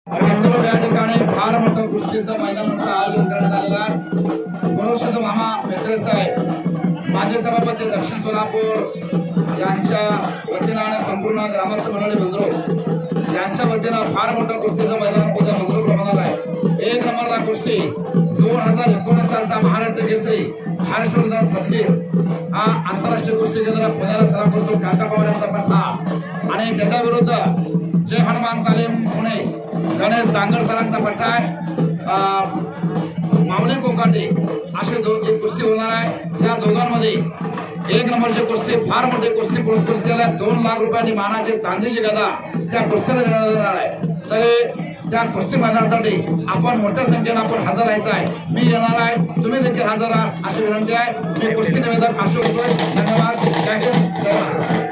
या ठिकाणी फार मोठं कुस्तीचं मैदानाचं आयोजन करण्यात आलेलं आहे। गुणवंत मामा मेत्रे साहेब माजी सभापती दक्षिण सोलापूर यांच्या वतीनं आणि संपूर्ण ग्रामस्थ मंडळी बंधू यांच्या वतीनं फार मोठं कुस्तीचं मैदान उद्या मंगळूर होणार आहे। 1 नंबरला कुस्ती 2019 सालचा महाराष्ट्र केसरी हर्षवर्धन सखीर हा आंतरराष्ट्रीय कुस्ती केंद्र पुण्याला सराव करतो काका पवार यांचा पट्टा आणि त्याच्या विरुद्ध जय हनुमान तालीम पुणे गणेश दांगड सरांचा पट्टा आहे। माऊली कोकाटे असे एक कुस्ती होणार आहे। या दोघांमध्ये 1 नंबरची कुस्ती फार मोठी कुस्ती पुरस्कृत केल्या 2 लाख रुपयांनी मानाची चांदीची गदा त्या कुस्तीला देण्यात येणार आहे। तर त्या कुस्ती मैदानासाठी आपण मोठ्या संख्येने आपण हजर राहायचं आहे। मी येणार आहे, तुम्ही देखील हजर राहा अशी विनंती आहे। मी कुस्ती निवेदक अशोक धन्यवाद। जय हिंद जय महाराष्ट्र।